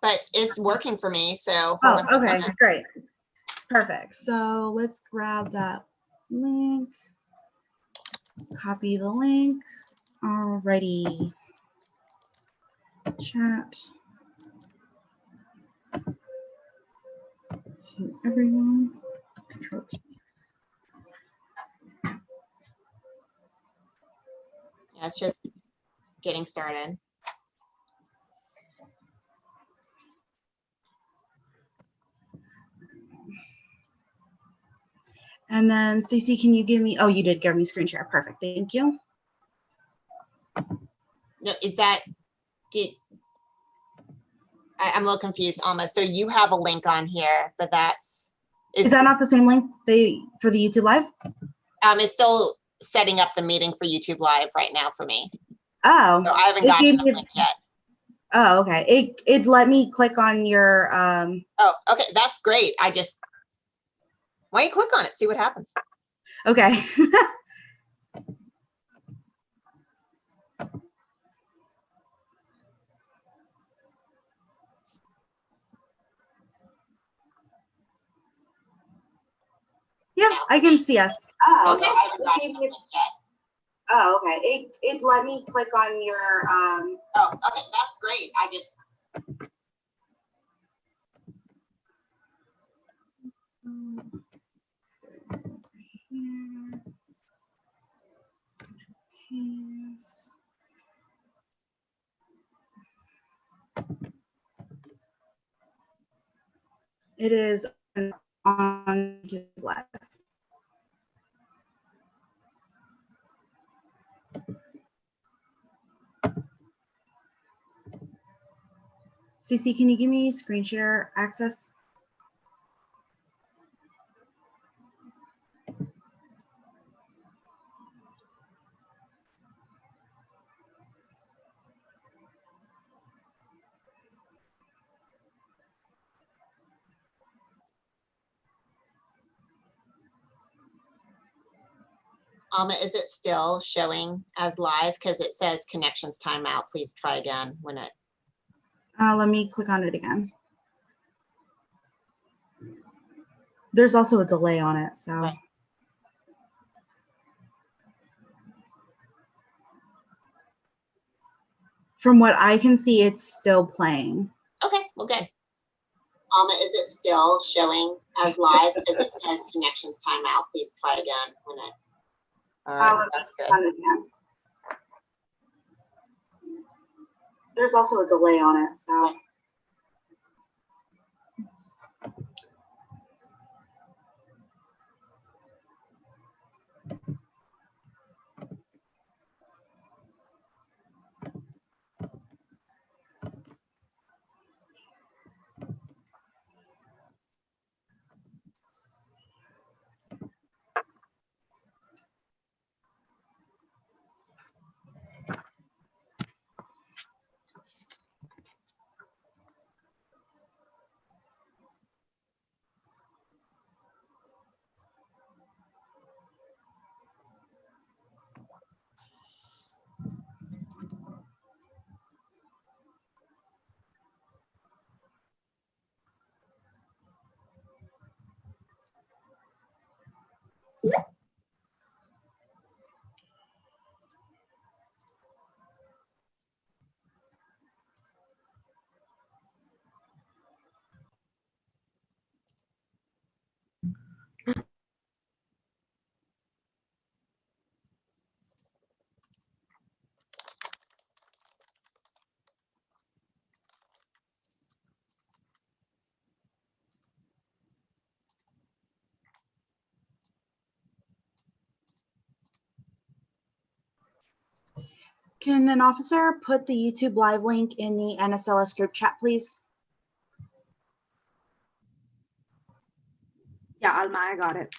but it's working for me. So hold on okay, great. Perfect. So let's grab that link, copy the link. Alrighty. Chat to everyone. Control P. Yeah, it's just getting started. And then Stacey, can you give me, oh, you did give me screen share. Perfect. Thank you. No, is that, I'm a little confused almost. So you have a link on here, but is that not the same link for the YouTube Live? It's still setting up the meeting for YouTube Live right now for me. Oh. So I haven't gotten the link yet. Oh, okay. It let me click on your Oh, okay. That's great. Why don't you click on it, see what happens. Okay. Yeah, I can see us. Oh, okay. I haven't gotten the link yet. Oh, okay. It let me click on your Oh, okay. That's great. It is on YouTube Live. CC, can you give me screen share access? Is it still showing as live? Because it says connections timeout. Please try again when it. Let me click on it again. There's also a delay on it, so. Right. From what I can see, it's still playing. Okay, well, good. Is it still showing as live? Because it says connections timeout. Please try again when it. All right, that's good. There's also a delay on it, so. Right. Can an officer put the YouTube Live link in the NSLS group chat, please? Yeah, Alma, I got it.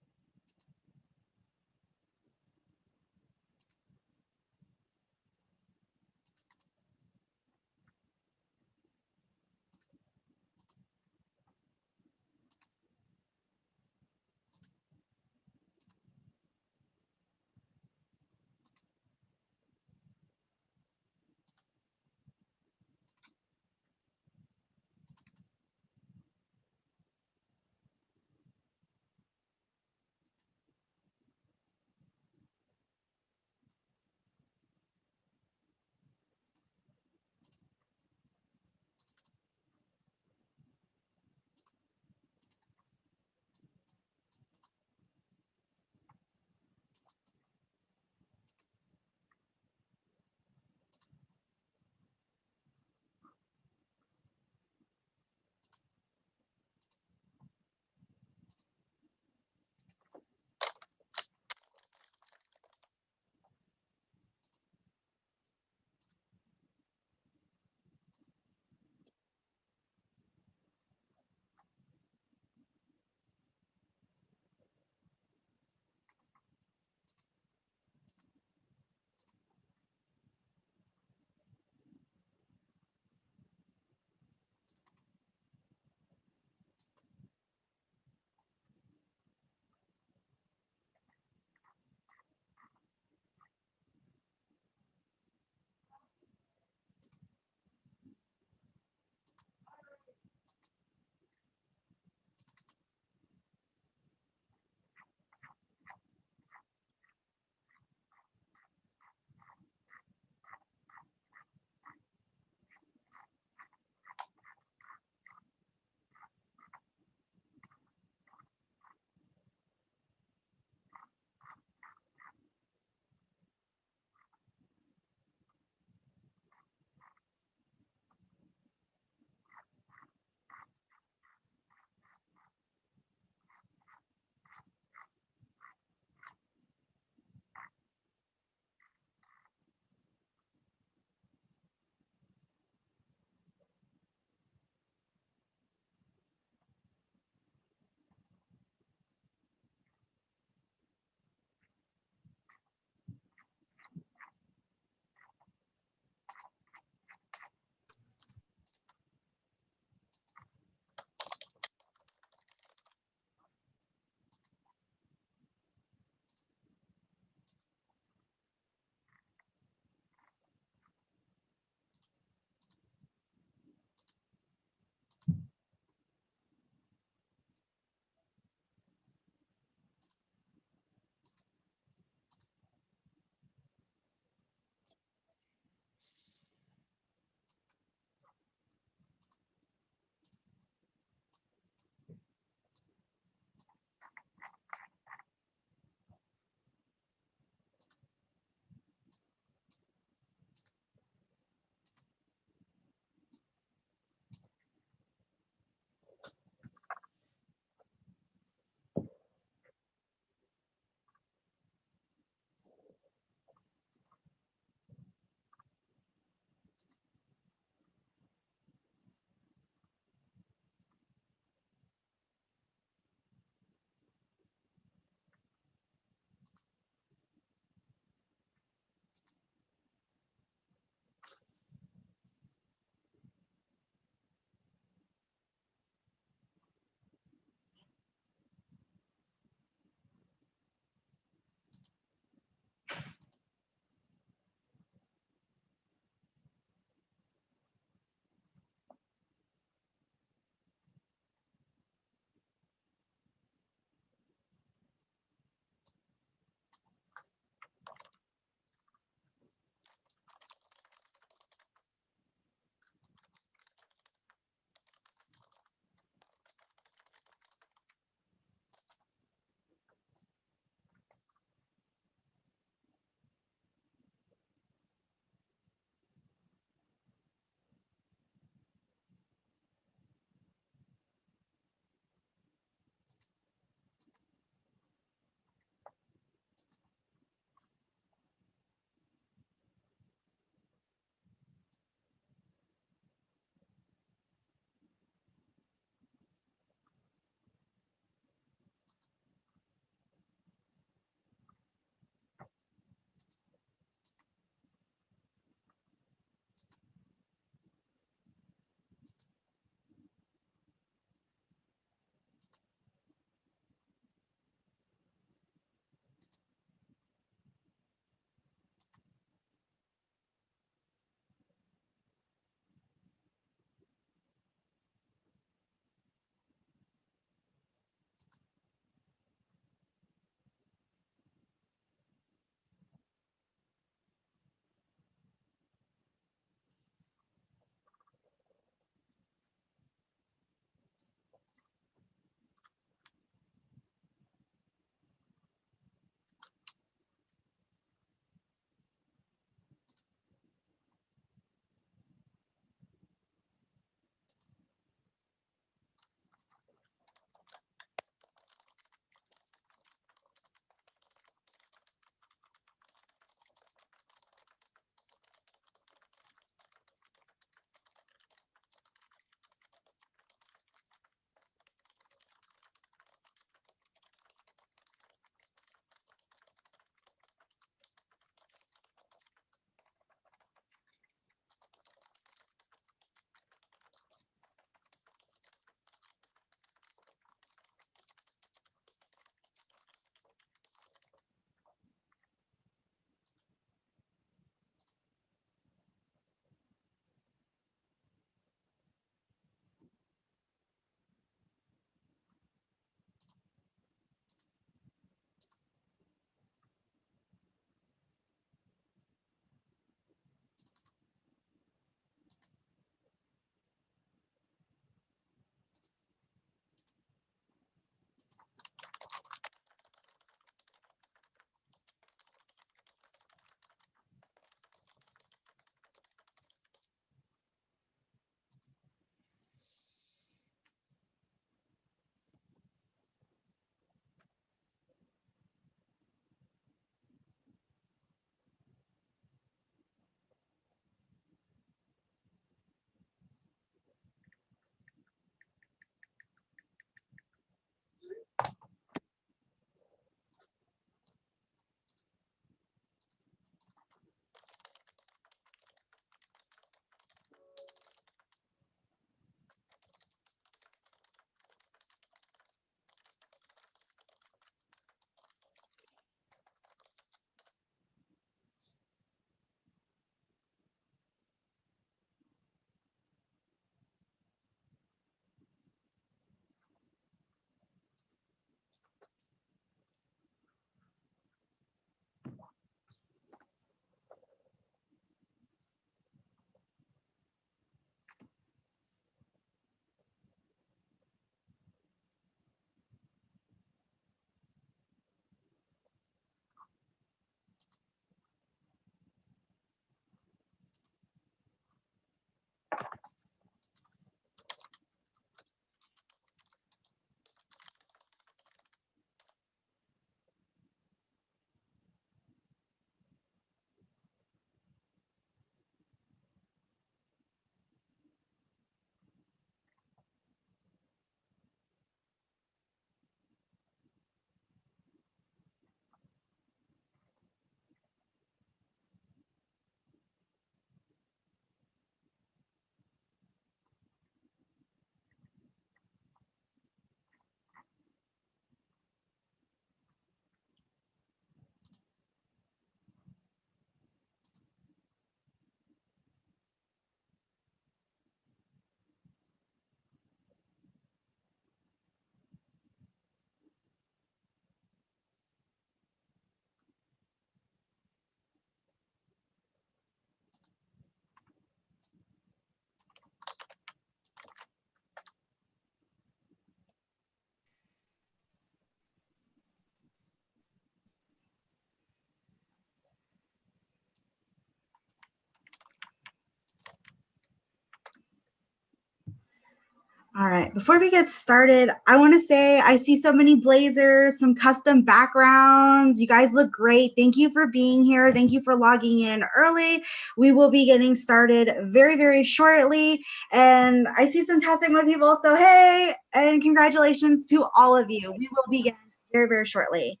All right, before we get started, I want to say I see so many blazers, some custom backgrounds. You guys look great. Thank you for being here. Thank you for logging in early. We will be getting started very, very shortly. And I see some Tassigma people, so hey, and congratulations to all of you. We will begin very, very shortly.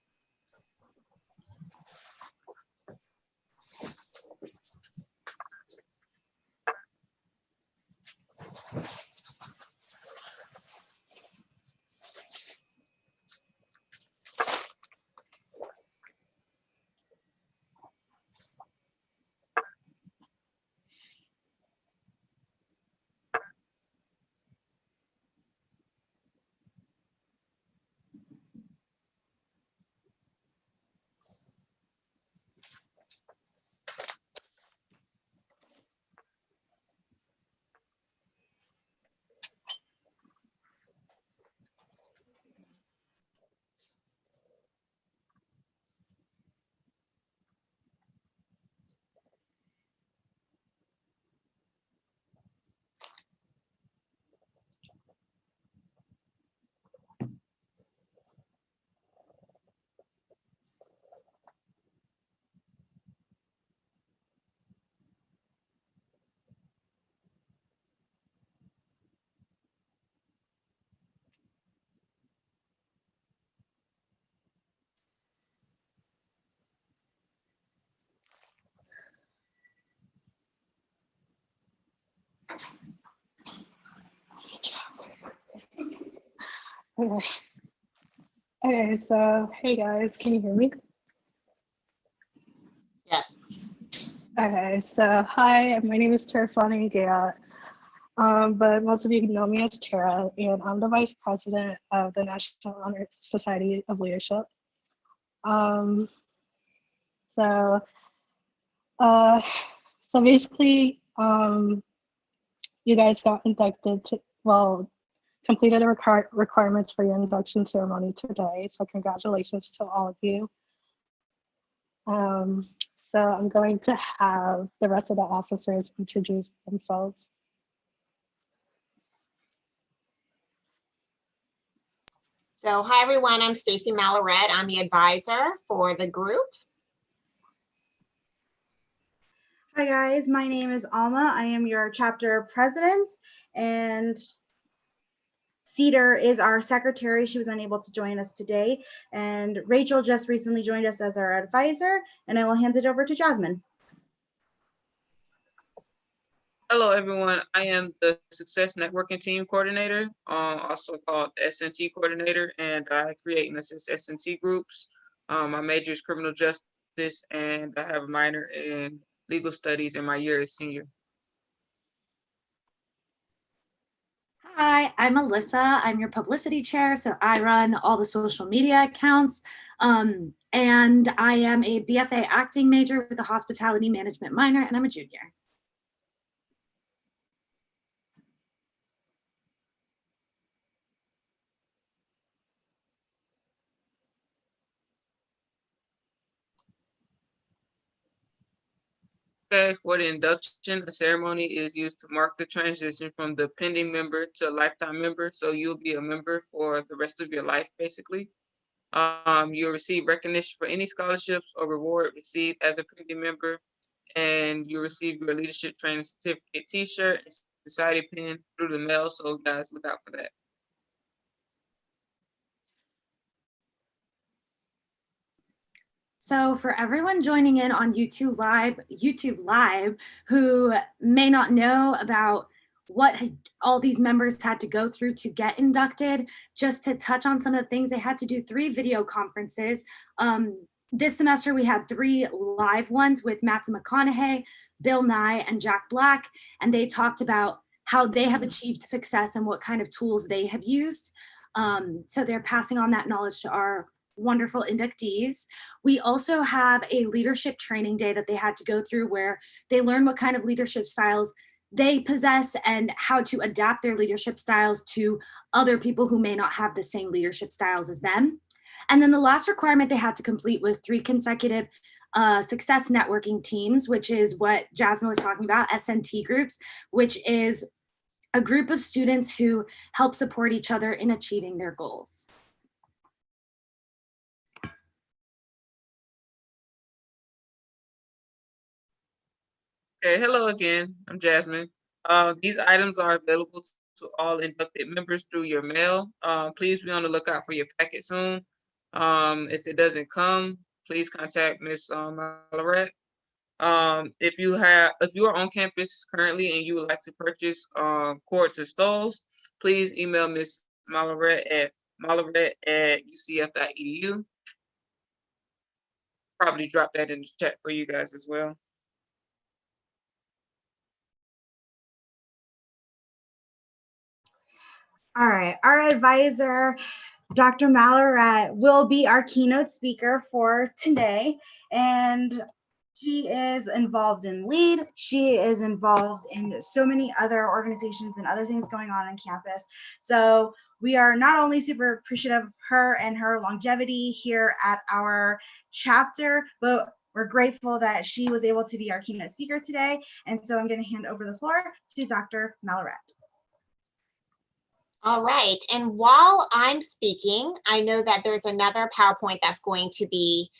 Okay. Okay, so hey guys, can you hear me? Yes. Okay, so hi, my name is Terafani Gaya, but most of you know me as Tara, and I'm the Vice President of the National Honor Society of Leadership. Um, so, uh, so basically, you guys got inducted to, well, completed the requirements for your induction ceremony today, so congratulations to all of you. So I'm going to have the rest of the officers introduce themselves. So hi everyone, I'm Stacy Malloret. I'm the advisor for the group. Hi guys, my name is Alma. I am your chapter president, and Cedar is our secretary. She was unable to join us today, and Rachel just recently joined us as our advisor, and I will hand it over to Jasmine. Hello, everyone. I am the Success Networking Team Coordinator, also called S&T Coordinator, and I create and assist S&T groups. My major is criminal justice, and I have a minor in legal studies, and my year is senior. Hi, I'm Alyssa. I'm your publicity chair, so I run all the social media accounts. And I am a BFA acting major with a hospitality management minor, and I'm a junior. Okay, for the induction, the ceremony is used to mark the transition from the pending member to a lifetime member. So you'll be a member for the rest of your life, basically. You'll receive recognition for any scholarships or reward received as a pending member, and you'll receive your leadership training certificate t-shirt and society pin through the mail. So guys, look out for that. So for everyone joining in on YouTube Live, who may not know about what all these members had to go through to get inducted, just to touch on some of the things, they had to do 3 video conferences. This semester we had 3 live ones with Matthew McConaughey, Bill Nye, and Jack Black, and they talked about how they have achieved success and what kind of tools they have used. So they're passing on that knowledge to our wonderful inductees. We also have a leadership training day that they had to go through where they learn what kind of leadership styles they possess and how to adapt their leadership styles to other people who may not have the same leadership styles as them. And then the last requirement they had to complete was 3 consecutive success networking teams, which is what Jasmine was talking about, SNT groups, which is a group of students who help support each other in achieving their goals. Okay, hello again. I'm Jasmine. These items are available to all inducted members through your mail. Please be on the lookout for your packet soon. If it doesn't come, please contact Ms. Malloret. If you are on campus currently and you would like to purchase quartz and stoles, please email Ms. Malloret at malloret@ucf.edu. Probably drop that in the chat for you guys as well. All right, our advisor, Dr. Malloret, will be our keynote speaker for today, and she is involved in LEAD. She is involved in so many other organizations and other things going on campus. So we are not only super appreciative of her and her longevity here at our chapter, but we're grateful that she was able to be our keynote speaker today. And so I'm going to hand over the floor to Dr. Malloret. All right, and while I'm speaking, I know that there's another PowerPoint that's going to be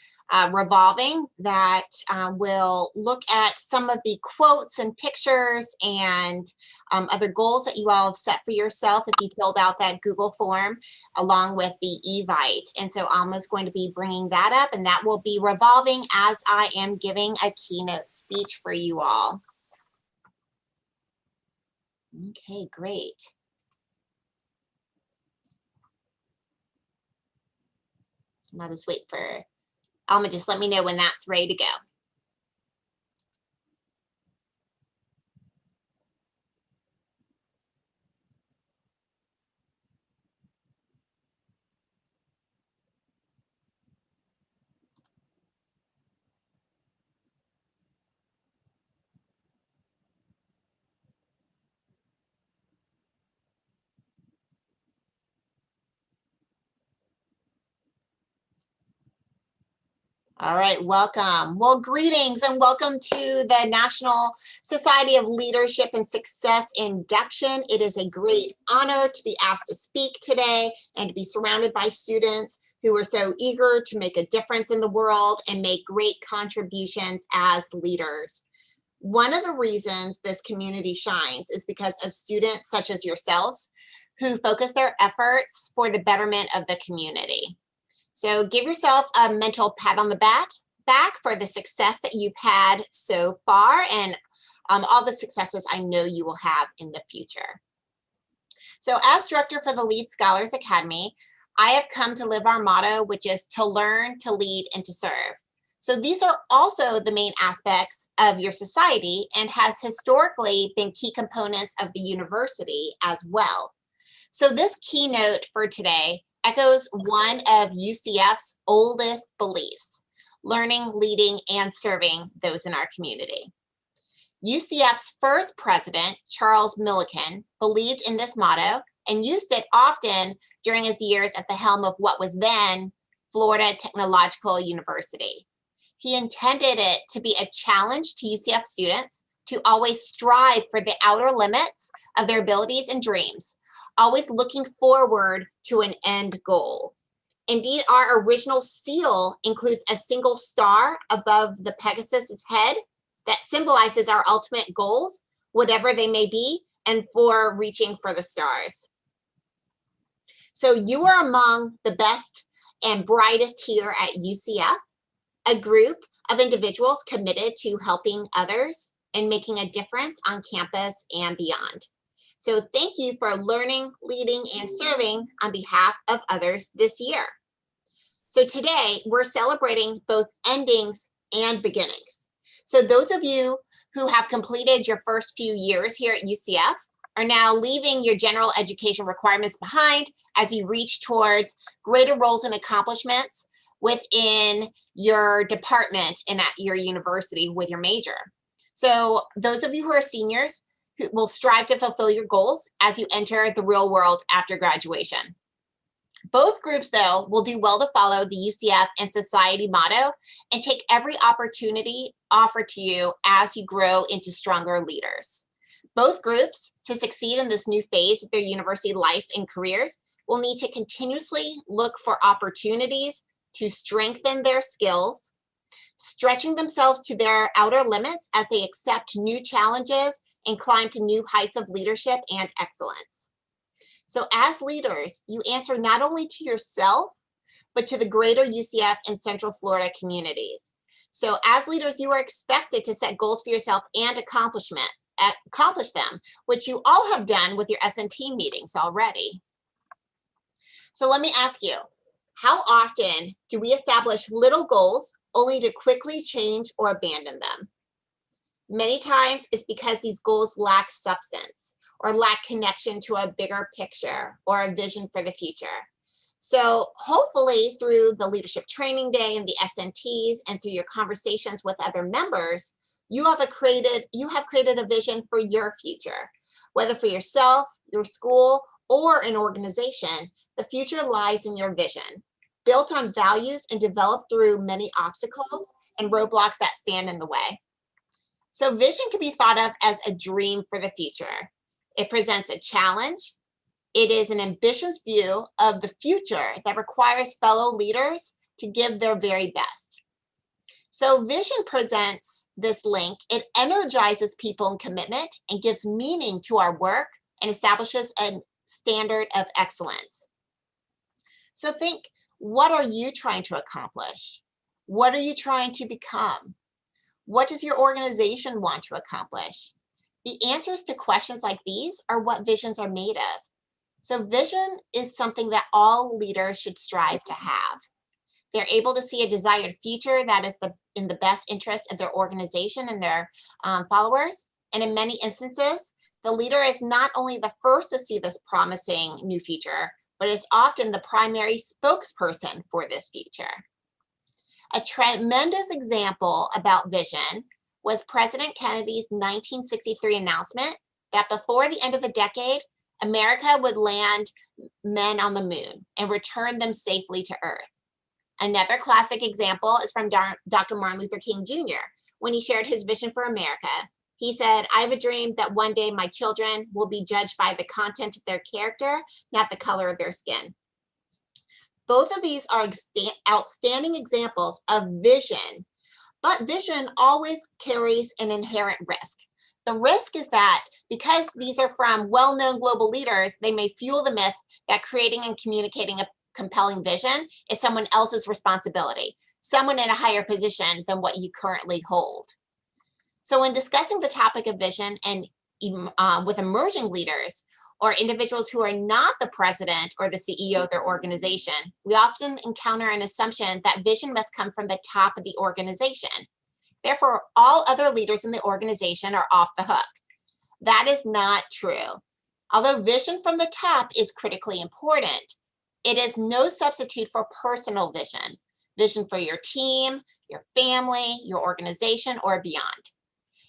revolving that will look at some of the quotes and pictures and other goals that you all have set for yourself if you filled out that Google form along with the Evite. And so Alma's going to be bringing that up, and that will be revolving as I am giving a keynote speech for you all. Okay, great. I'll just wait for Alma, just let me know when that's ready to go. All right, welcome. Well, greetings and welcome to the National Society of Leadership and Success Induction. It is a great honor to be asked to speak today and to be surrounded by students who are so eager to make a difference in the world and make great contributions as leaders. One of the reasons this community shines is because of students such as yourselves who focus their efforts for the betterment of the community. So give yourself a mental pat on the back for the success that you've had so far and all the successes I know you will have in the future. So as director for the LEAD Scholars Academy, I have come to live our motto, which is to learn, to lead, and to serve. So these are also the main aspects of your society and has historically been key components of the university as well. So this keynote for today echoes one of UCF's oldest beliefs: learning, leading, and serving those in our community. UCF's first president, Charles Millikan, believed in this motto and used it often during his years at the helm of what was then Florida Technological University. He intended it to be a challenge to UCF students to always strive for the outer limits of their abilities and dreams, always looking forward to an end goal. Indeed, our original seal includes a single star above the Pegasus's head that symbolizes our ultimate goals, whatever they may be, and for reaching for the stars. So you are among the best and brightest here at UCF, a group of individuals committed to helping others and making a difference on campus and beyond. So thank you for learning, leading, and serving on behalf of others this year. So today we're celebrating both endings and beginnings. So those of you who have completed your first few years here at UCF are now leaving your general education requirements behind as you reach towards greater roles and accomplishments within your department and at your university with your major. So those of you who are seniors who will strive to fulfill your goals as you enter the real world after graduation. Both groups, though, will do well to follow the UCF and society motto and take every opportunity offered to you as you grow into stronger leaders. Both groups, to succeed in this new phase of their university life and careers, will need to continuously look for opportunities to strengthen their skills, stretching themselves to their outer limits as they accept new challenges and climb to new heights of leadership and excellence. So as leaders, you answer not only to yourself, but to the greater UCF and Central Florida communities. So as leaders, you are expected to set goals for yourself and accomplish them, which you all have done with your S&T meetings already. So let me ask you, how often do we establish little goals only to quickly change or abandon them? Many times it's because these goals lack substance or lack connection to a bigger picture or a vision for the future. So hopefully through the leadership training day and the SNTs and through your conversations with other members, you have created a vision for your future, whether for yourself, your school, or an organization. The future lies in your vision, built on values and developed through many obstacles and roadblocks that stand in the way. So vision can be thought of as a dream for the future. It presents a challenge. It is an ambitious view of the future that requires fellow leaders to give their very best. So vision presents this link. It energizes people in commitment and gives meaning to our work and establishes a standard of excellence. So think, what are you trying to accomplish? What are you trying to become? What does your organization want to accomplish? The answers to questions like these are what visions are made of. So vision is something that all leaders should strive to have. They're able to see a desired future that is in the best interest of their organization and their followers. And in many instances, the leader is not only the first to see this promising new future, but is often the primary spokesperson for this future. A tremendous example about vision was President Kennedy's 1963 announcement that before the end of the decade, America would land men on the moon and return them safely to Earth. Another classic example is from Dr. Martin Luther King Jr. when he shared his vision for America. He said, "I have a dream that one day my children will be judged by the content of their character, not the color of their skin." Both of these are outstanding examples of vision, but vision always carries an inherent risk. The risk is that because these are from well-known global leaders, they may fuel the myth that creating and communicating a compelling vision is someone else's responsibility, someone in a higher position than what you currently hold. So when discussing the topic of vision and with emerging leaders or individuals who are not the president or the CEO of their organization, we often encounter an assumption that vision must come from the top of the organization. Therefore, all other leaders in the organization are off the hook. That is not true. Although vision from the top is critically important, it is no substitute for personal vision, vision for your team, your family, your organization, or beyond.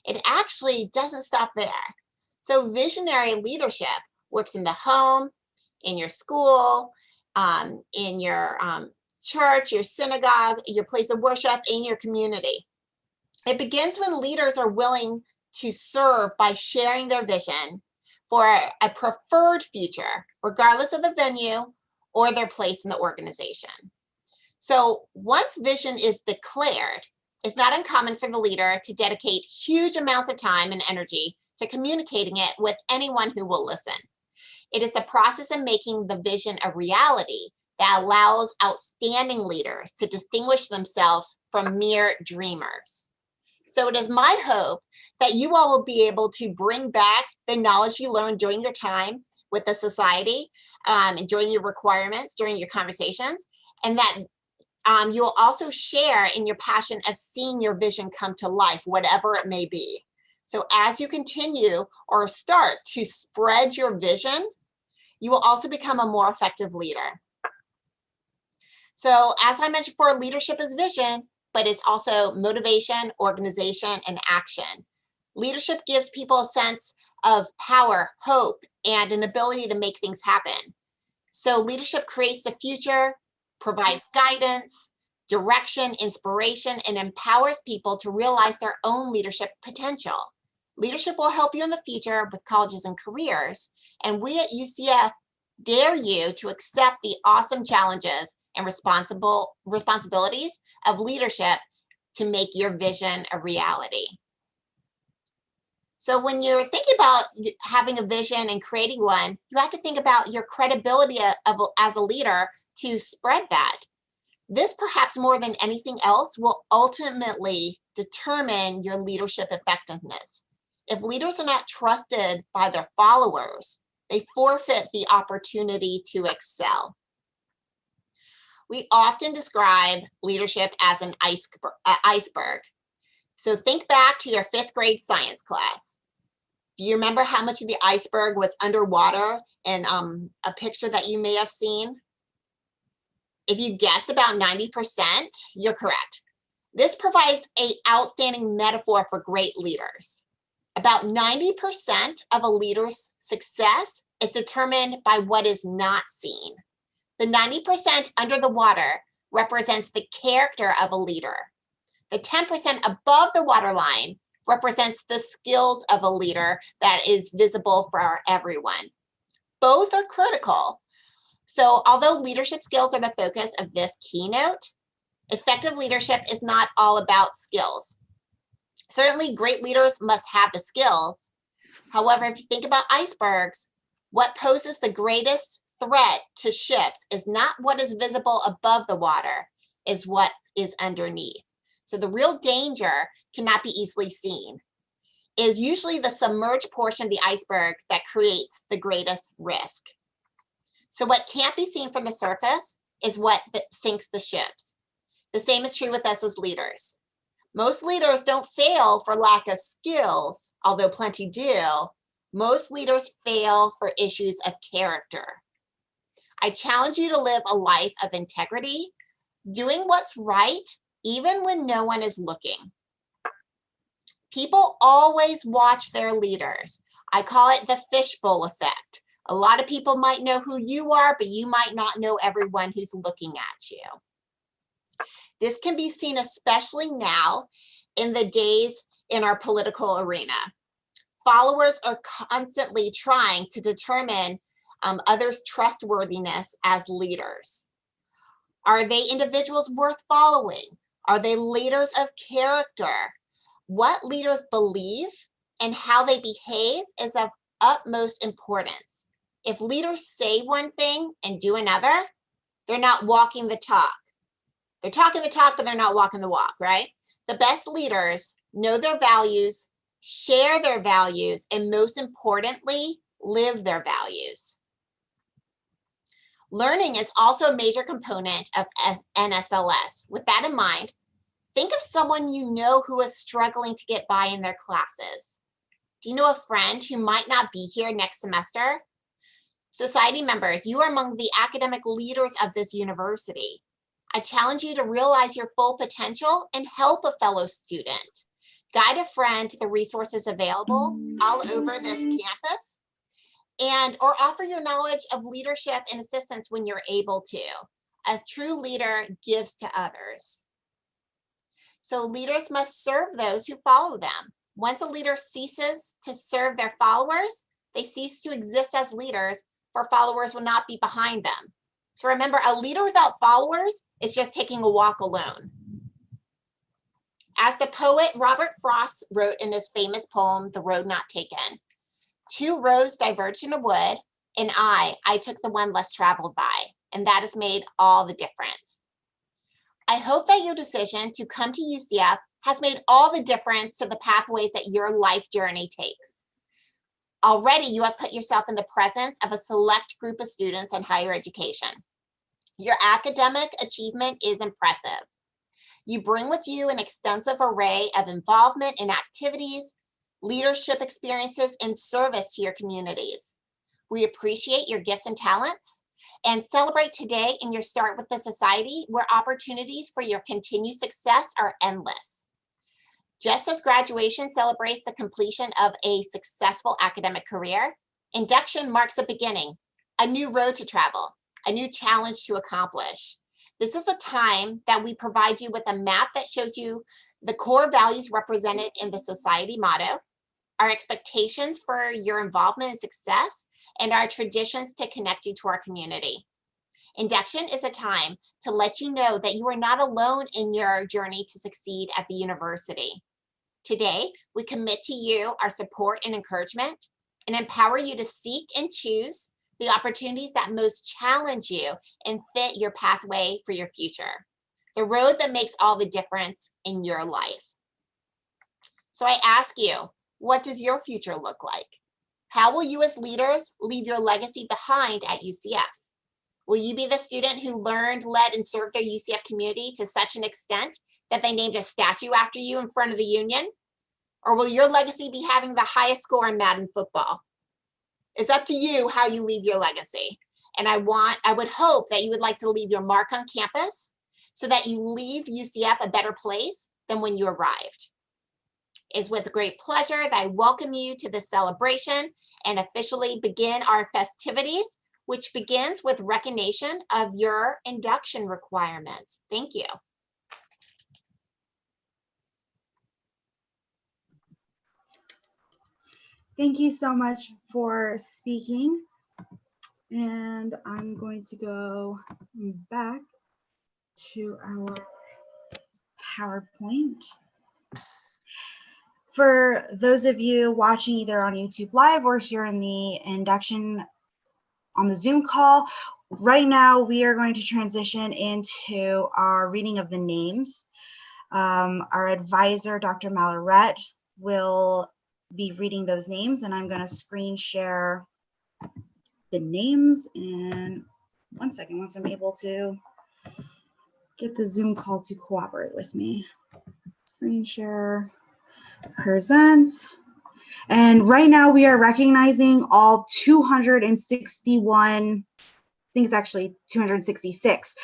It actually doesn't stop there. So visionary leadership works in the home, in your school, in your church, your synagogue, your place of worship, in your community. It begins when leaders are willing to serve by sharing their vision for a preferred future, regardless of the venue or their place in the organization. So once vision is declared, it's not uncommon for the leader to dedicate huge amounts of time and energy to communicating it with anyone who will listen. It is the process of making the vision a reality that allows outstanding leaders to distinguish themselves from mere dreamers. So it is my hope that you all will be able to bring back the knowledge you learned during your time with the society, and during your requirements, during your conversations, and that you'll also share in your passion of seeing your vision come to life, whatever it may be. So as you continue or start to spread your vision, you will also become a more effective leader. So as I mentioned before, leadership is vision, but it's also motivation, organization, and action. Leadership gives people a sense of power, hope, and an ability to make things happen. So leadership creates the future, provides guidance, direction, inspiration, and empowers people to realize their own leadership potential. Leadership will help you in the future with colleges and careers, and we at UCF dare you to accept the awesome challenges and responsibilities of leadership to make your vision a reality. So when you're thinking about having a vision and creating one, you have to think about your credibility as a leader to spread that. This, perhaps more than anything else, will ultimately determine your leadership effectiveness. If leaders are not trusted by their followers, they forfeit the opportunity to excel. We often describe leadership as an iceberg. So think back to your 5th grade science class. Do you remember how much of the iceberg was underwater in a picture that you may have seen? If you guessed about 90%, you're correct. This provides an outstanding metaphor for great leaders. About 90% of a leader's success is determined by what is not seen. The 90% under the water represents the character of a leader. The 10% above the waterline represents the skills of a leader that is visible for everyone. Both are critical. So although leadership skills are the focus of this keynote, effective leadership is not all about skills. Certainly, great leaders must have the skills. However, if you think about icebergs, what poses the greatest threat to ships is not what is visible above the water, is what is underneath. So the real danger cannot be easily seen. It is usually the submerged portion of the iceberg that creates the greatest risk. So what can't be seen from the surface is what sinks the ships. The same is true with us as leaders. Most leaders don't fail for lack of skills, although plenty do. Most leaders fail for issues of character. I challenge you to live a life of integrity, doing what's right, even when no one is looking. People always watch their leaders. I call it the fishbowl effect. A lot of people might know who you are, but you might not know everyone who's looking at you. This can be seen especially now in the days in our political arena. Followers are constantly trying to determine others' trustworthiness as leaders. Are they individuals worth following? Are they leaders of character? What leaders believe and how they behave is of utmost importance. If leaders say one thing and do another, they're not walking the talk. They're talking the talk, but they're not walking the walk, right? The best leaders know their values, share their values, and most importantly, live their values. Learning is also a major component of NSLS. With that in mind, think of someone you know who is struggling to get by in their classes. Do you know a friend who might not be here next semester? Society members, you are among the academic leaders of this university. I challenge you to realize your full potential and help a fellow student. Guide a friend to the resources available all over this campus, or offer your knowledge of leadership and assistance when you're able to. A true leader gives to others. So leaders must serve those who follow them. Once a leader ceases to serve their followers, they cease to exist as leaders, for followers will not be behind them. So remember, a leader without followers is just taking a walk alone. As the poet Robert Frost wrote in his famous poem, The Road Not Taken, 2 roads diverged in a wood, and I took the one less traveled by, and that has made all the difference. I hope that your decision to come to UCF has made all the difference to the pathways that your life journey takes. Already, you have put yourself in the presence of a select group of students in higher education. Your academic achievement is impressive. You bring with you an extensive array of involvement in activities, leadership experiences, and service to your communities. We appreciate your gifts and talents and celebrate today in your start with the society where opportunities for your continued success are endless. Just as graduation celebrates the completion of a successful academic career, induction marks a beginning, a new road to travel, a new challenge to accomplish. This is a time that we provide you with a map that shows you the core values represented in the society motto, our expectations for your involvement and success, and our traditions to connect you to our community. Induction is a time to let you know that you are not alone in your journey to succeed at the university. Today, we commit to you our support and encouragement and empower you to seek and choose the opportunities that most challenge you and fit your pathway for your future, the road that makes all the difference in your life. So I ask you, what does your future look like? How will you as leaders leave your legacy behind at UCF? Will you be the student who learned, led, and served their UCF community to such an extent that they named a statue after you in front of the Union? Or will your legacy be having the highest score in Madden football? It's up to you how you leave your legacy. And I would hope that you would like to leave your mark on campus so that you leave UCF a better place than when you arrived. It's with great pleasure that I welcome you to this celebration and officially begin our festivities, which begins with recognition of your induction requirements. Thank you. Thank you so much for speaking. And I'm going to go back to our PowerPoint. For those of you watching either on YouTube Live or here in the induction on the Zoom call, right now we are going to transition into our reading of the names. Our advisor, Dr. Malloret, will be reading those names, and I'm going to screen share the names. And one second, once I'm able to get the Zoom call to cooperate with me. Screen share. Presents. And right now we are recognizing all 261, I think it's actually 266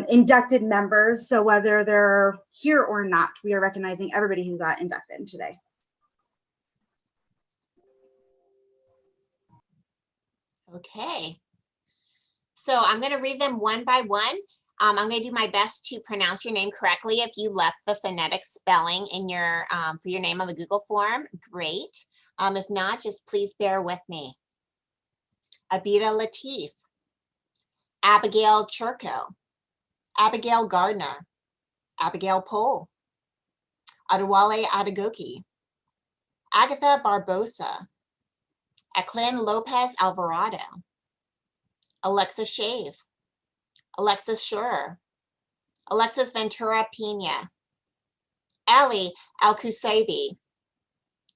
inducted members. So whether they're here or not, we are recognizing everybody who got inducted today. Okay. So I'm going to read them one by one. I'm going to do my best to pronounce your name correctly. If you left the phonetic spelling in your for your name on the Google form, great. If not, just please bear with me. Abida Latif, Abigail Churko, Abigail Gardner, Abigail Pohl, Adewale Adegoke, Agatha Barbosa, Aclin Lopez Alvarado, Alexa Shave, Alexis Schurer, Alexis Ventura Pena, Ali Alkusabi,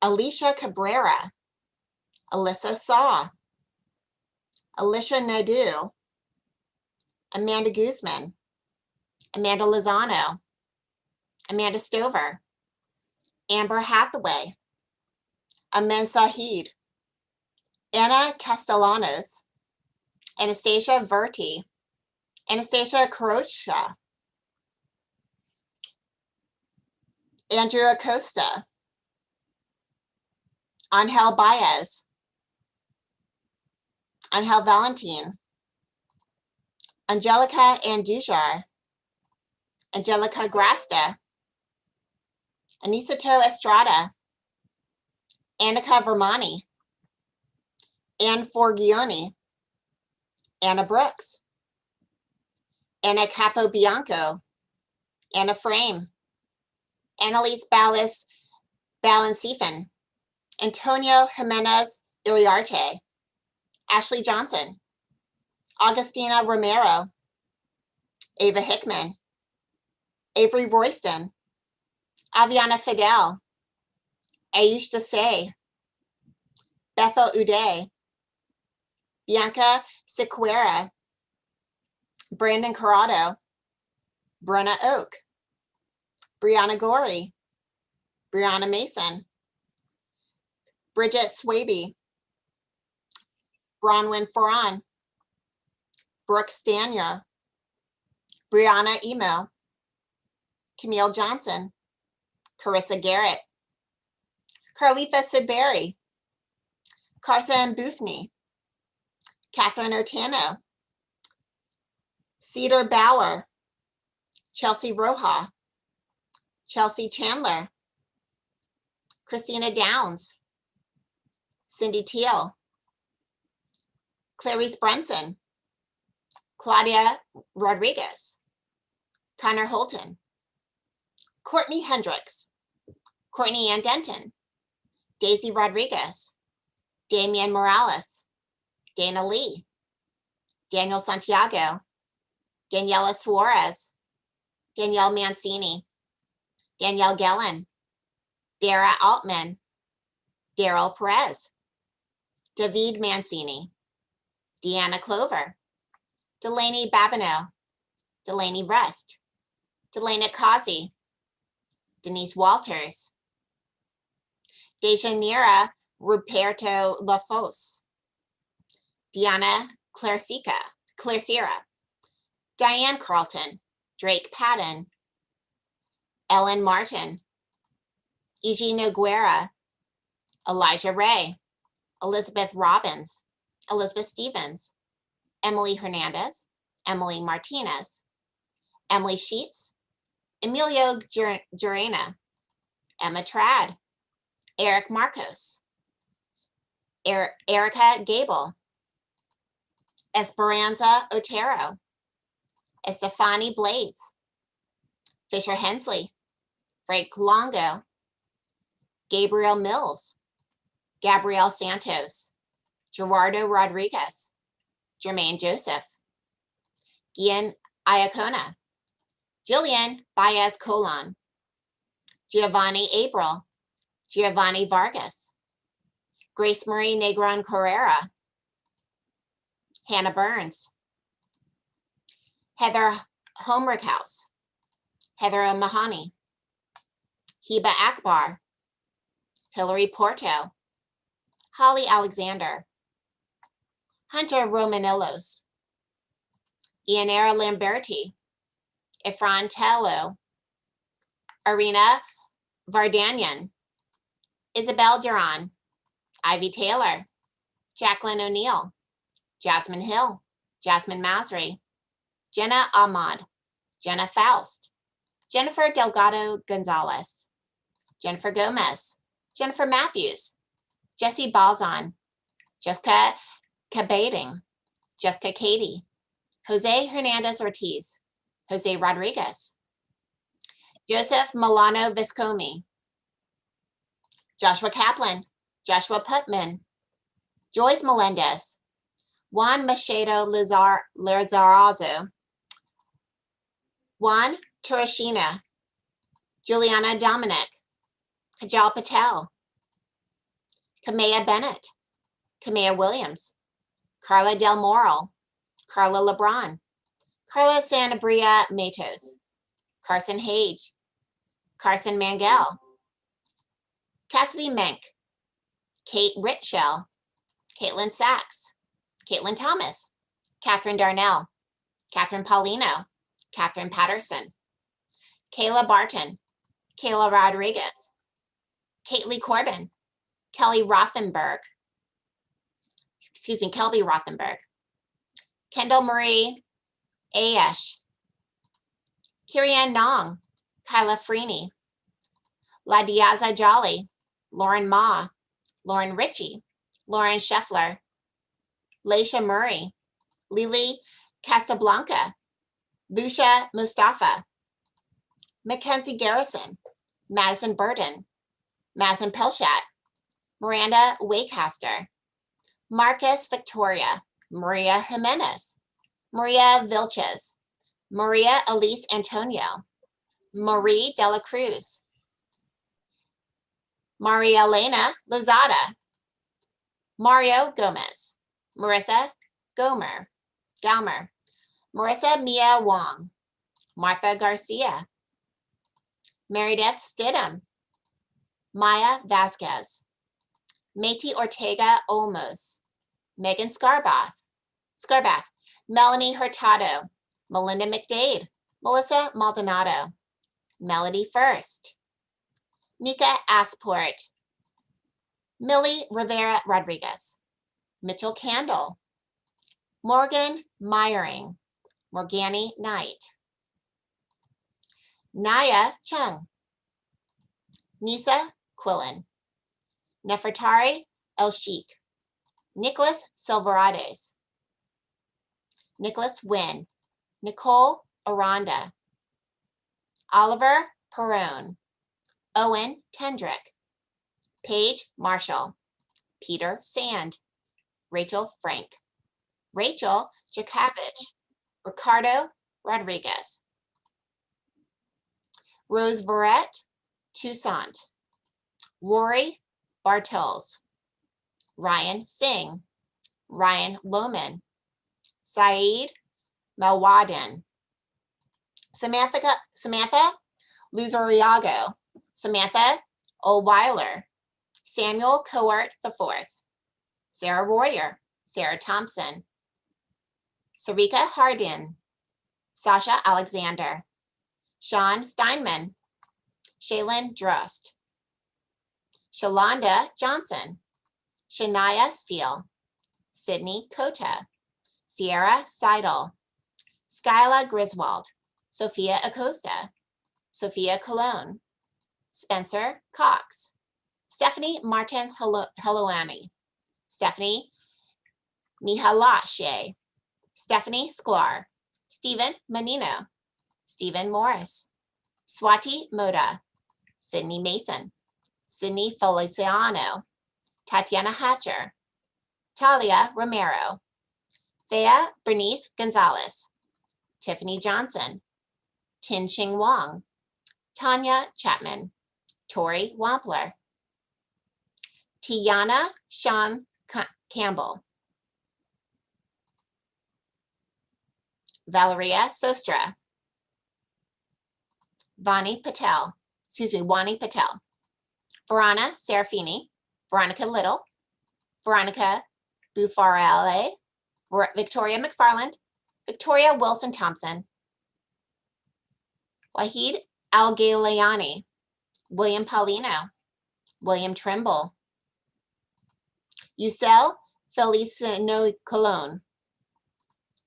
Alicia Cabrera, Alyssa Saw, Alicia Nadu, Amanda Guzman, Amanda Lozano, Amanda Stover, Amber Hathaway, Amen Sahid, Anna Castellanos, Anastasia Verti, Anastasia Carocha, Andrew Acosta, Angel Baez, Angel Valentin, Angelica Andujar, Angelica Grasta, Anisato Estrada, Annika Vermani, Anne Forgione, Anna Brooks, Anna Capobianco, Anna Frame, Annalise Balancifan, Antonio Jimenez Iriarte, Ashley Johnson, Augustina Romero, Ava Hickman, Avery Royston, Aviana Fidel, Ayush Desai, Bethel Uday, Bianca Sequeira, Brandon Corrado, Brenna Oak, Brianna Gorey, Brianna Mason, Bridget Swaby, Bronwyn Foran, Brooke Stanier, Brianna Emo, Camille Johnson, Carissa Garrett, Carlitha Sidbury, Carson Boothny, Catherine Otano, Cedar Bauer, Chelsea Roja, Chelsea Chandler, Christina Downs, Cindy Teal, Clarice Brunson, Claudia Rodriguez, Connor Holton, Courtney Hendricks, Courtney Ann Denton, Daisy Rodriguez, Damian Morales, Dana Lee, Daniel Santiago, Daniela Suarez, Danielle Mancini, Danielle Gellen, Dara Altman, Daryl Perez, David Mancini, Deanna Clover, Delaney Babineau, Delaney Rest, Delana Causey, Denise Walters, Dejanira Ruperto Lafos, Diana Clarcera, Diane Carlton, Drake Patton, Ellen Martin, Iji Noguera, Elijah Ray, Elizabeth Robbins, Elizabeth Stevens, Emily Hernandez, Emily Martinez, Emily Sheets, Emilio Jurena, Emma Trad, Eric Marcos, Erica Gable, Esperanza Otero, Estefani Blades, Fisher Hensley, Frank Longo, Gabriel Mills, Gabrielle Santos, Gerardo Rodriguez, Jermaine Joseph, Gian Iacona, Jillian Baez Colon, Giovanni April, Giovanni Vargas, Grace Marie Negron Carrera, Hannah Burns, Heather Homrickhouse, Heather Mahoney, Heba Akbar, Hillary Porto, Holly Alexander, Hunter Romanillos, Ianera Lamberti, Efran Tello, Arena Vardanyan, Isabel Duran, Ivy Taylor, Jacqueline O'Neill, Jasmine Hill, Jasmine Masri, Jenna Ahmad, Jenna Faust, Jennifer Delgado Gonzalez, Jennifer Gomez, Jennifer Matthews, Jessie Balzan, Jessica Cabading, Jessica Cady, Jose Hernandez Ortiz, Jose Rodriguez, Joseph Milano Viscomi, Joshua Kaplan, Joshua Putman, Joyce Melendez, Juan Machedo Lizarazo, Juan Turashina, Juliana Dominic, Kajal Patel, Kamea Bennett, Kamea Williams, Carla Del Moral, Carla LeBron, Carla Sanabria Matos, Carson Hage, Carson Mangel, Cassidy Menk, Kate Ritschell, Caitlin Sachs, Caitlin Thomas, Catherine Darnell, Catherine Paulino, Catherine Patterson, Kayla Barton, Kayla Rodriguez, Kately Corbin, Kelby Rothenberg, Kendall Marie Ayesh, Kirian Nong, Kyla Freeney, La Diaza Jolly, Lauren Ma, Lauren Ritchie, Lauren Scheffler, Leisha Murray, Lily Casablanca, Lucia Mustafa, Mackenzie Garrison, Madison Burden, Madison Pelchat, Miranda Waycaster, Marcus Victoria, Maria Jimenez, Maria Vilches, Maria Elise Antonio, Marie Dela Cruz, Maria Elena Lozada, Mario Gomez, Marissa Gaumer, Marissa Mia Wong, Martha Garcia, Meredith Stidham, Maya Vasquez, Métis Ortega Olmos, Megan Scarbath, Melanie Hurtado, Melinda McDade, Melissa Maldonado, Melody First, Mika Asport, Millie Rivera Rodriguez, Mitchell Candle, Morgan Meyering, Morgani Knight, Naya Chung, Nisa Quillen, Nefertari El Sheik, Nicholas Silverades, Nicholas Wynn, Nicole Aranda, Oliver Perone, Owen Tendrick, Paige Marshall, Peter Sand, Rachel Frank, Rachel Jakavich, Ricardo Rodriguez, Rose Verrett Toussaint, Rory Bartels, Ryan Singh, Ryan Lohman, Saeed Malwadin, Samantha Luzariago, Samantha O'Weiler, Samuel Coart IV, Sarah Royer, Sarah Thompson, Sarika Hardin, Sasha Alexander, Sean Steinman, Shaylin Drost, Shalonda Johnson, Shania Steele, Sydney Kota, Sierra Seidel, Skyla Griswold, Sophia Acosta, Sophia Colon, Spencer Cox, Stephanie Martins Helloani, Stephanie Mihalache, Stephanie Sklar, Stephen Menino, Stephen Morris, Swati Moda, Sydney Mason, Sydney Feliciano, Tatiana Hatcher, Talia Romero, Thea Bernice Gonzalez, Tiffany Johnson, Tin Ching Wong, Tanya Chapman, Tori Wampler, Tiana Sean Campbell, Valeria Sostra, Wani Patel, Verona Serafini, Veronica Little, Veronica Buffarelle, Victoria McFarland, Victoria Wilson Thompson, Wahid Al-Ghalayani, William Paulino, William Trimble, Yusel Feliciano Colon,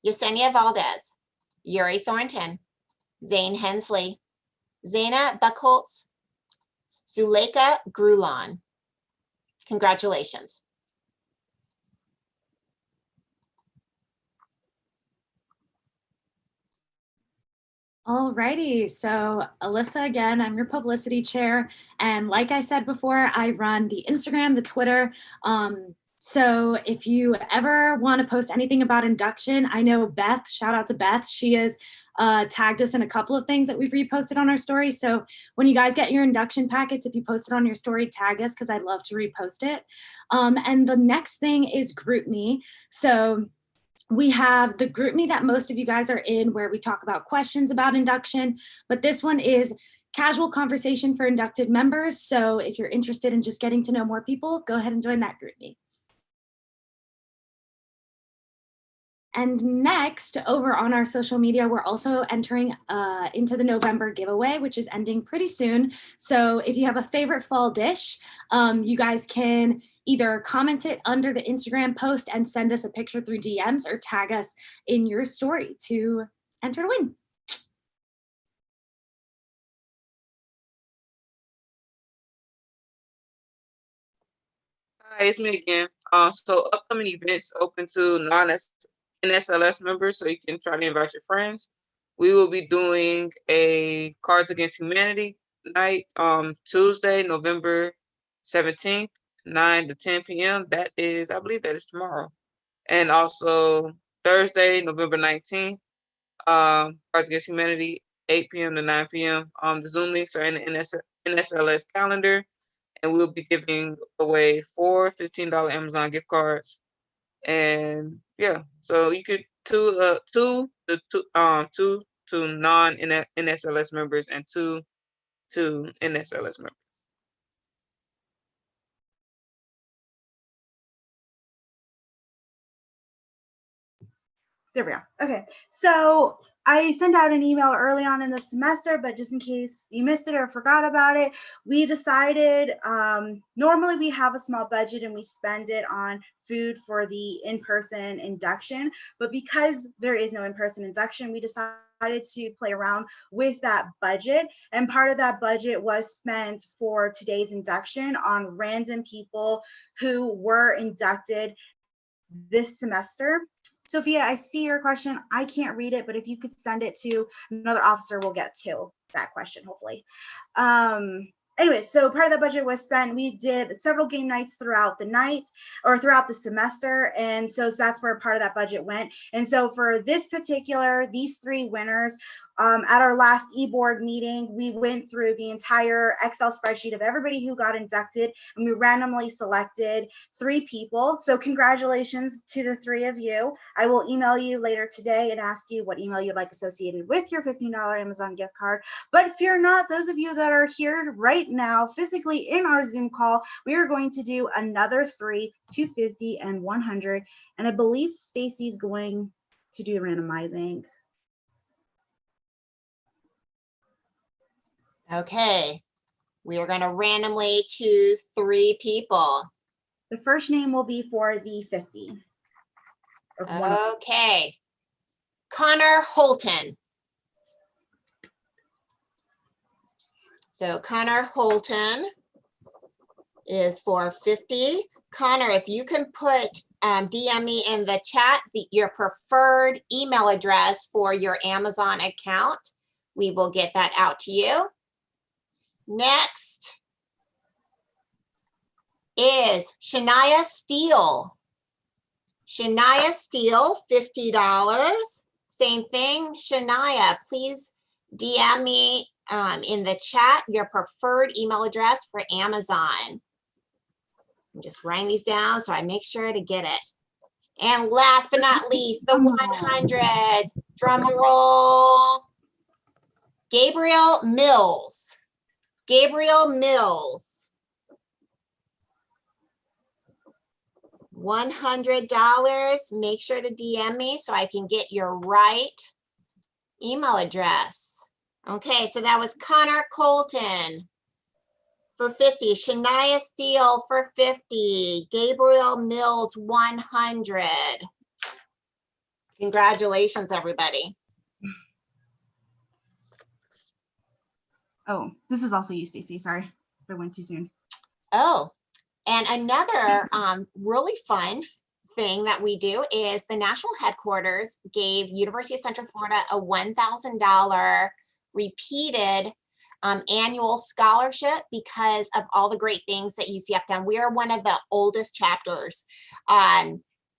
Yesenia Valdez, Yuri Thornton, Zane Hensley, Zaina Buckholtz, Zuleika Grulon. Congratulations. Alrighty, so Alyssa, again, I'm your publicity chair. And like I said before, I run the Instagram, the Twitter. So if you ever want to post anything about induction, I know Beth, shout out to Beth. She has tagged us in a couple of things that we've reposted on our story. So when you guys get your induction packets, if you post it on your story, tag us because I'd love to repost it. And the next thing is GroupMe. So we have the GroupMe that most of you guys are in where we talk about questions about induction, but this one is casual conversation for inducted members. So if you're interested in just getting to know more people, go ahead and join that GroupMe. And next, over on our social media, we're also entering into the November giveaway, which is ending pretty soon. So if you have a favorite fall dish, you guys can either comment it under the Instagram post and send us a picture through DMs or tag us in your story to enter to win. Hi, it's me again. So upcoming events open to non-NSLS members, so you can try to invite your friends. We will be doing a Cards Against Humanity night, Tuesday, November 17th, 9 to 10 p.m. That is, I believe that is tomorrow. And also Thursday, November 19th, Cards Against Humanity, 8 p.m. to 9 p.m. The Zoom links are in the NSLS calendar. And we'll be giving away 4 $15 Amazon gift cards. And yeah, so you could two to non-NSLS members and two to NSLS members. There we go. Okay, so I sent out an email early on in the semester, but just in case you missed it or forgot about it, we decided, normally we have a small budget and we spend it on food for the in-person induction, but because there is no in-person induction, we decided to play around with that budget. And part of that budget was spent for today's induction on random people who were inducted this semester. Sophia, I see your question. I can't read it, but if you could send it to another officer, we'll get to that question, hopefully. Anyway, so part of the budget was spent. We did several game nights throughout the night or throughout the semester. And so that's where part of that budget went. And so for this particular, these three winners, at our last e-board meeting, we went through the entire Excel spreadsheet of everybody who got inducted, and we randomly selected 3 people. So congratulations to the 3 of you. I will email you later today and ask you what email you'd like associated with your $15 Amazon gift card. But fear not, those of you that are here right now, physically in our Zoom call, we are going to do another 3, 250 and 100. And I believe Stacy's going to do randomizing. Okay, we are going to randomly choose 3 people. The first name will be for the 50. Okay, Connor Holton. So Connor Holton is for 50. Connor, if you can put DM me in the chat your preferred email address for your Amazon account, we will get that out to you. Next is Shania Steele. Shania Steele, $50. Same thing, Shania, please DM me in the chat your preferred email address for Amazon. I'm just writing these down so I make sure to get it. And last but not least, the 100, drum roll, Gabriel Mills. Gabriel Mills, $100. Make sure to DM me so I can get your right email address. Okay, so that was Connor Colton for 50, Shania Steele for 50, Gabriel Mills 100. Congratulations, everybody. Oh, this is also you, Stacy. Sorry if I went too soon. Oh, and another really fun thing that we do is the national headquarters gave University of Central Florida a $1,000 repeated annual scholarship because of all the great things that UCF done. We are one of the oldest chapters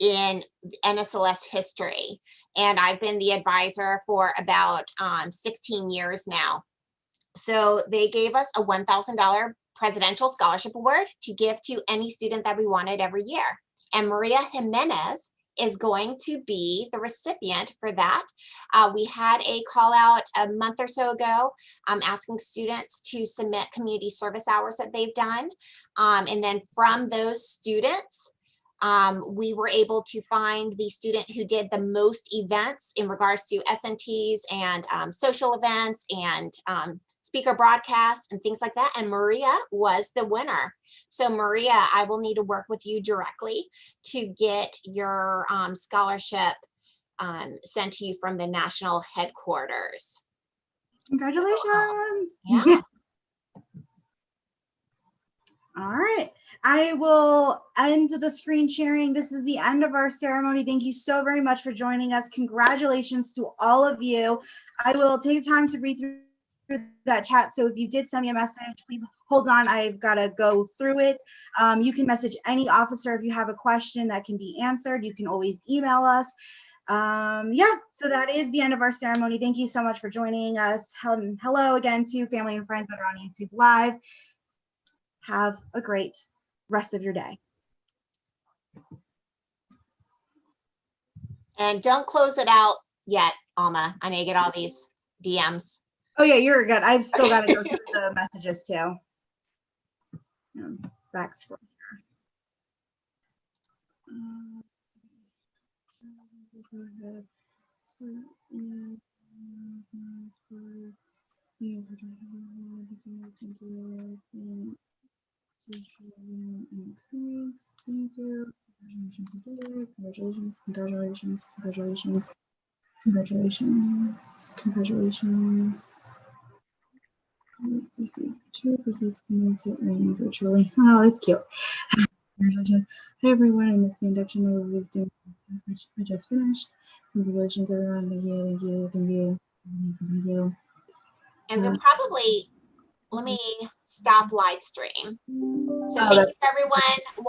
in NSLS history, and I've been the advisor for about 16 years now. So they gave us a $1,000 presidential scholarship award to give to any student that we wanted every year. And Maria Jimenez is going to be the recipient for that. We had a call out a month or so ago asking students to submit community service hours that they've done. And then from those students, we were able to find the student who did the most events in regards to SNTs and social events and speaker broadcasts and things like that. And Maria was the winner. So Maria, I will need to work with you directly to get your scholarship sent to you from the national headquarters. Congratulations. Yeah. All right. I will end the screen sharing. This is the end of our ceremony. Thank you so very much for joining us. Congratulations to all of you. I will take time to read through that chat. So if you did send me a message, please hold on. I've got to go through it. You can message any officer if you have a question that can be answered. You can always email us. Yeah, so that is the end of our ceremony. Thank you so much for joining us. Hello again to family and friends that are on YouTube Live. Have a great rest of your day. And don't close it out yet, Alma. I know you get all these DMs. Oh yeah, you're good. I've still got to go through the messages too. Back scroll here. Experience. Thank you. Congratulations, congratulations, congratulations, congratulations, congratulations. Two proceeds to make it rain virtually. Oh, it's cute. Congratulations. Hi everyone, I missed the induction. I was doing as much. I just finished. Congratulations everyone. Thank you, thank you, thank you, thank you. And then probably, let me stop live stream. So Oh, thank you everyone watching.